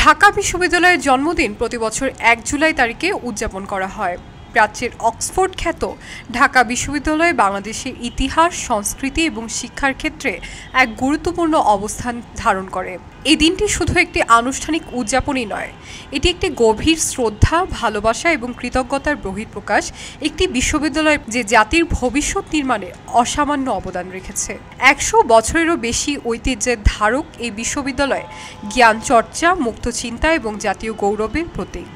ঢাকা বিশ্ববিদ্যালয়ের জন্মদিন প্রতি বছর ১ জুলাই তারিখে উদযাপন করা হয়। প্রাচ্যের অক্সফোর্ড খ্যাত ঢাকা বিশ্ববিদ্যালয় বাংলাদেশের ইতিহাস, সংস্কৃতি এবং শিক্ষার ক্ষেত্রে এক গুরুত্বপূর্ণ অবস্থান ধারণ করে। এই দিনটি শুধু একটি আনুষ্ঠানিক উদযাপনই নয়, এটি একটি গভীর শ্রদ্ধা, ভালোবাসা এবং কৃতজ্ঞতার বহিঃপ্রকাশ। একটি বিশ্ববিদ্যালয় যে জাতির ভবিষ্যৎ নির্মাণে অসামান্য অবদান রেখেছে। ১০০ বছরেরও বেশি ঐতিহ্যের ধারক এই বিশ্ববিদ্যালয় জ্ঞান চর্চা, মুক্ত চিন্তা এবং জাতীয় গৌরবের প্রতীক।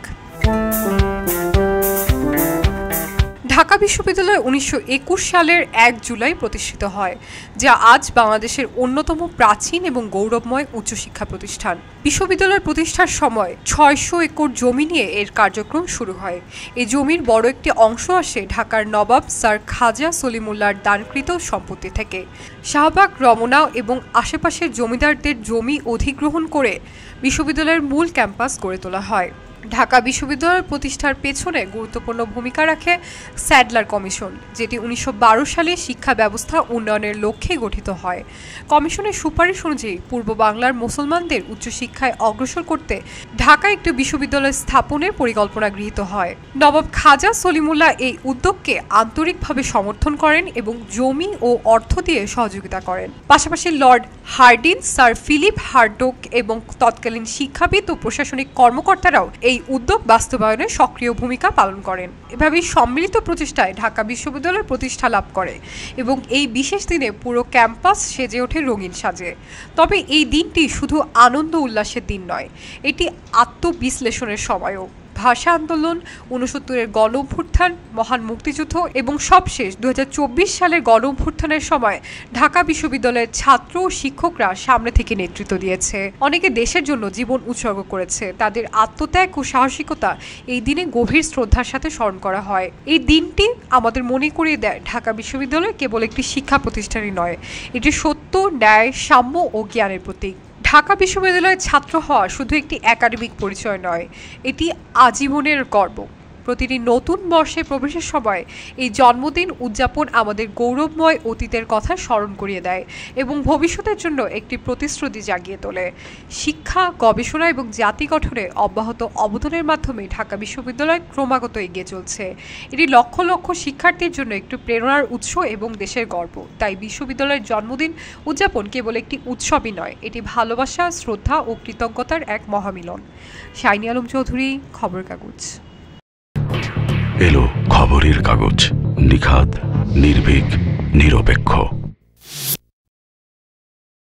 ঢাকা বিশ্ববিদ্যালয় ১৯২১ সালের ১ জুলাই প্রতিষ্ঠিত হয়, যা আজ বাংলাদেশের অন্যতম প্রাচীন এবং গৌরবময় উচ্চশিক্ষা প্রতিষ্ঠান। বিশ্ববিদ্যালয় প্রতিষ্ঠার সময় ৬০০ একর জমি নিয়ে এর কার্যক্রম শুরু হয়। এই জমির বড় একটি অংশ আসে ঢাকার নবাব স্যার খাজা সলিমুল্লাহর দানকৃত সম্পত্তি থেকে। শাহবাগ, রমনা এবং আশেপাশের জমিদারদের জমি অধিগ্রহণ করে বিশ্ববিদ্যালয়ের মূল ক্যাম্পাস গড়ে তোলা হয়। ঢাকা বিশ্ববিদ্যালয় প্রতিষ্ঠার পেছনে গুরুত্বপূর্ণ ভূমিকা রাখে স্যাডলার কমিশন, যেটি ১৯১২ সালে শিক্ষা ব্যবস্থা উন্নয়নের লক্ষ্যে গঠিত হয়। কমিশনের সুপারিশ অনুযায়ী পূর্ব বাংলার মুসলমানদের উচ্চশিক্ষায় অগ্রসর করতে ঢাকায় একটি বিশ্ববিদ্যালয় স্থাপনের পরিকল্পনা গৃহীত হয়। নবাব খাজা সলিমুল্লাহ এই উদ্যোগকে আন্তরিকভাবে সমর্থন করেন এবং জমি ও অর্থ দিয়ে সহযোগিতা করেন। পাশাপাশি লর্ড হার্ডিঞ্জ, স্যার ফিলিপ হার্ডক এবং তৎকালীন শিক্ষাবিদ ও প্রশাসনিক কর্মকর্তারাও এই উদ্যোগ বাস্তবায়নে সক্রিয় ভূমিকা পালন করেন। এভাবেই সম্মিলিত প্রচেষ্টায় ঢাকা বিশ্ববিদ্যালয় প্রতিষ্ঠা লাভ করে এবং এই বিশেষ দিনে পুরো ক্যাম্পাস সেজে ওঠে রঙিন সাজে। তবে এই দিনটি শুধু আনন্দ উল্লাসের দিন নয়, এটি আত্মবিশ্লেষণের সময়ও। ভাষা আন্দোলন, ৬৯-এর গণ অভ্যুত্থান, মহান মুক্তিযুদ্ধ এবং সবশেষ ২০২৪ সালের গণ অভ্যুত্থানের সময় ঢাকা বিশ্ববিদ্যালয়ের ছাত্র ও শিক্ষকরা সামনে থেকে নেতৃত্ব দিয়েছে। অনেকে দেশের জন্য জীবন উৎসর্গ করেছে। তাদের আত্মত্যাগ ও সাহসিকতা এই দিনে গভীর শ্রদ্ধার সাথে স্মরণ করা হয়। এই দিনটি আমাদের মনে করিয়ে দেয় ঢাকা বিশ্ববিদ্যালয় কেবল একটি শিক্ষা প্রতিষ্ঠানই নয়, এটি সত্য, ন্যায়, সাম্য ও জ্ঞানের প্রতীক। ঢাকা বিশ্ববিদ্যালয়ের ছাত্র হওয়া শুধু একটি একাডেমিক পরিচয় নয়, এটি আজীবনের গর্ব। প্রতিটি নতুন বর্ষে প্রবেশের সময় এই জন্মদিন উদযাপন আমাদের গৌরবময় অতীতের কথা স্মরণ করিয়ে দেয় এবং ভবিষ্যতের জন্য একটি প্রতিশ্রুতি জাগিয়ে তোলে। শিক্ষা, গবেষণা এবং জাতি গঠনে অব্যাহত অবদানের মাধ্যমে ঢাকা বিশ্ববিদ্যালয় ক্রমাগত এগিয়ে চলছে। এটি লক্ষ লক্ষ শিক্ষার্থীর জন্য একটি প্রেরণার উৎস এবং দেশের গর্ব। তাই বিশ্ববিদ্যালয়ের জন্মদিন উদযাপন কেবল একটি উৎসবই নয়, এটি ভালোবাসা, শ্রদ্ধা ও কৃতজ্ঞতার এক মহামিলন। শাইনি আলম চৌধুরী, খবরের কাগজ। এলো খবরের কাগজ, নিখাত, নির্ভীক, নিরপেক্ষ।